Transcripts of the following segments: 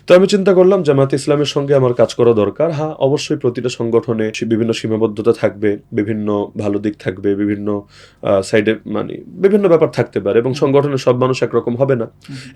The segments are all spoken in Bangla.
তো আমি চিন্তা করলাম জামায়াতে ইসলামের সঙ্গে আমার কাজ করা দরকার। হ্যাঁ, অবশ্যই প্রতিটা সংগঠনে বিভিন্ন সীমাবদ্ধতা থাকবে, বিভিন্ন ভালো দিক থাকবে, বিভিন্ন সাইডে মানে বিভিন্ন ব্যাপার থাকতে পারে, এবং সংগঠনের সব মানুষ একরকম হবে না।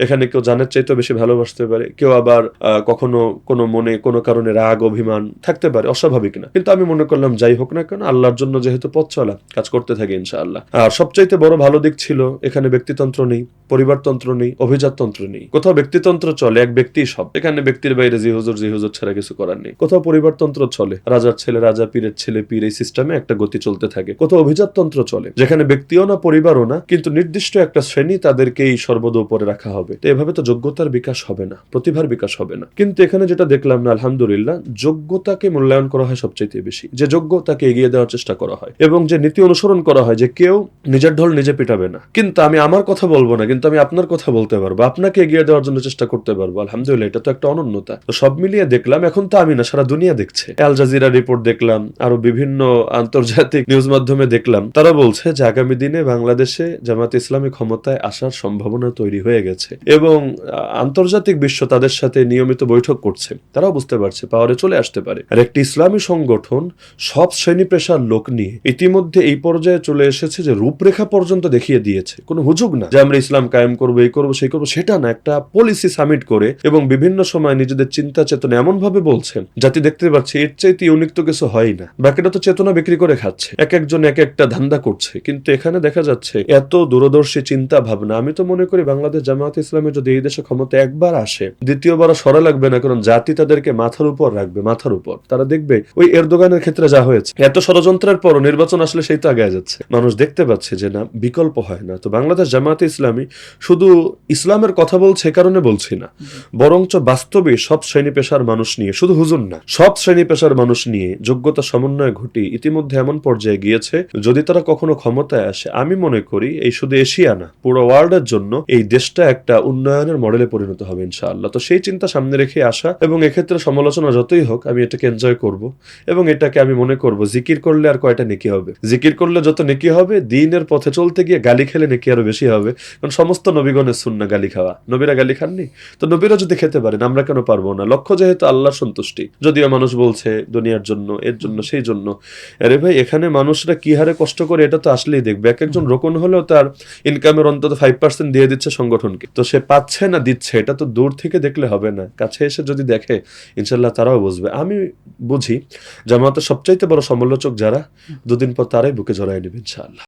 এখানে কেউ জানের চাইতেও বেশি ভালোবাসতে পারে, কেউ আবার কখনো কোনো মনে কোনো কারণে রাগ অভিমান থাকতে পারে, অস্বাভাবিক না। কিন্তু আমি মনে করলাম যাই হোক না কেন, আল্লাহর জন্য যেহেতু পথ চলা, কাজ করতে থাকি ইনশাআল্লাহ। আর সবচাইতে বড় ভালো দিক ছিল এখানে ব্যক্তিতন্ত্র নেই, পরিবারতন্ত্র নেই, অভিজাততন্ত্র নেই। কোথাও ব্যক্তিতন্ত্র চলে, এক ব্যক্তি সব, এখানে ব্যক্তির বাইরে জি হুজুর ছাড়া কিছু করার নেই। কোথাও পরিবারতন্ত্র চলে, রাজার ছেলে রাজা, পীরের ছেলে পীর, এই সিস্টেমে একটা গতি চলতে থাকে। কোথাও অভিজাততন্ত্র চলে, যেখানে ব্যক্তিও না পরিবারও না, কিন্তু নির্দিষ্ট একটা শ্রেণী তাদেরকেই সর্বদা উপরে রাখা হবে। তো এভাবে তো যোগ্যতার বিকাশ হবে না, প্রতিভার বিকাশ হবে না। কিন্তু এখানে যেটা দেখলাম না, আলহামদুলিল্লাহ, যোগ্যতাকে মূল্যায়ন করা হয় সবচাইতে বেশি। যে যোগ্য তাকে এগিয়ে দেওয়ার চেষ্টা করা হয়, এবং যে নীতি অনুসরণ করা হয় যে কেউ নিজের ঢোল নিজে পিটাবে না। কিন্তু আমি আমার কথা বলবো না, কিন্তু আমি আপনার কথা বলতে পারবো, আপনাকে এগিয়ে দেওয়ার জন্য চেষ্টা করতে পারবো। আলহামদুলিল্লাহ, এটা তো একটা অনন্যতা। তো সব মিলিয়ে দেখলাম, এখন তো আমি না, সারা দুনিয়া দেখছে। আল জাজিরা রিপোর্ট দেখলাম, আরো বিভিন্ন আন্তর্জাতিক নিউজ মাধ্যমে দেখলাম, তারা বলছে যে আগামী দিনে বাংলাদেশে জামায়াত ইসলামী ক্ষমতায় আসার সম্ভাবনা তৈরি হয়ে গেছে, এবং আন্তর্জাতিক বিশ্ব তাদের সাথে নিয়মিত বৈঠক করছে। তারাও বুঝতে পারছে পাওয়ারে চলে আসতে পারে। আর একটি ইসলামী সংগঠন সব শ্রেণী পেশার লোক নিয়ে ইতিমধ্যে এই পর্যায়ে চলে এসেছে যে রূপরেখা পর্যন্ত দেখিয়ে দিয়েছে। কোনো হুজুগ না যে আমরা ইসলাম কায়েম করবো, এই করবো সেই করবো, সেটা না। একটা পলিসি সামিট করে এবং বিভিন্ন সময় নিজেদের চিন্তা চেতনা এমন ভাবে বলছেন, জাতি দেখতে পাচ্ছে এর চাইতে ইউনিক তো কিছু হয় না। বাকিটা তো চেতনা বিক্রি করে খাচ্ছে, এক একজন এক একটা ধান্দা করছে। কিন্তু এখানে দেখা যাচ্ছে এত দূরদর্শী চিন্তা ভাবনা। আমি তো মনে করি বাংলাদেশ জামায়াত ইসলামী যদি এই দেশে ক্ষমতা একবার আসে, দ্বিতীয়বার সরা লাগবে না, কারণ জাতি তাদেরকে মাথার উপর রাখবে, মাথার উপর। তারা দেখবে ওই এরদোগানের ক্ষেত্রে যা হয়েছে, এত ষড়যন্ত্রের পর নির্বাচন আসলে সেই তো আগে যাচ্ছে। মানুষ দেখতে পাচ্ছে যে না, বিকল্প হয় না। তো বাংলাদেশ জামায়াতে ইসলামী শুধু ইসলামের কথা বলছে এ কারণে বলছি না, বরঞ্চ বাস্তবে সব শ্রেণী পেশার মানুষ নিয়ে, শুধু হুজুর না, সব শ্রেণী পেশার মানুষ নিয়ে যোগ্যতা সমন্বয় ঘটি ইতিমধ্যে এমন পর্যায়ে গিয়েছে, যদি তারা কখনো ক্ষমতায় আসে, আমি মনে করি এই শুধু এশিয়া না, পুরো ওয়ার্ল্ডের জন্য এই দেশটা একটা উন্নয়নের মডেলে পরিণত হবে ইনশাআল্লাহ। তো সেই চিন্তা সামনে রেখে আসা, এবং এক্ষেত্রে সমালোচনা যতই হোক আমি এটাকে এনজয় করব, এবং এটাকে আমি মনে করব জিকির করলে আর কয়টা নেকি হবে। জিকির করলে যত নেকি হবে, দ্বীনের পথে চলতে গিয়ে গালি খেলে নেকি আরো বেশি হবে। কারণ সমস্ত নবীগণের সুন্নাহ গালি খাওয়া, নবীরা গালি খাননি, তো নবীরা যদি খেতে পারেন আমরা কেন পারবো না? লক্ষ্য যেহেতু আল্লাহর সন্তুষ্টি, যদিও মানুষ বলছে দুনিয়ার জন্য, এর জন্য, সেই জন্য। আরে ভাই, এখানে মানুষরা কি হারে কষ্ট করে এটা তো আসলেই দেখবে। এক একজন রোকন হলেও তার ইনকামের অন্তত 5% দিয়ে দিচ্ছে সংগঠনকে। তো সে পাচ্ছে না দিচ্ছে, এটা তো দূর থেকে দেখলে হবে না, কাছে এসে যদি দেখে ইনশাল্লাহ তারাও বুঝবে। আমি বুঝি জামায়াতের সবচাইতে বড় সমালোচক যারা, দুদিন পর তারাই বুকে জড়ায় নেবে ইনশাআল্লাহ।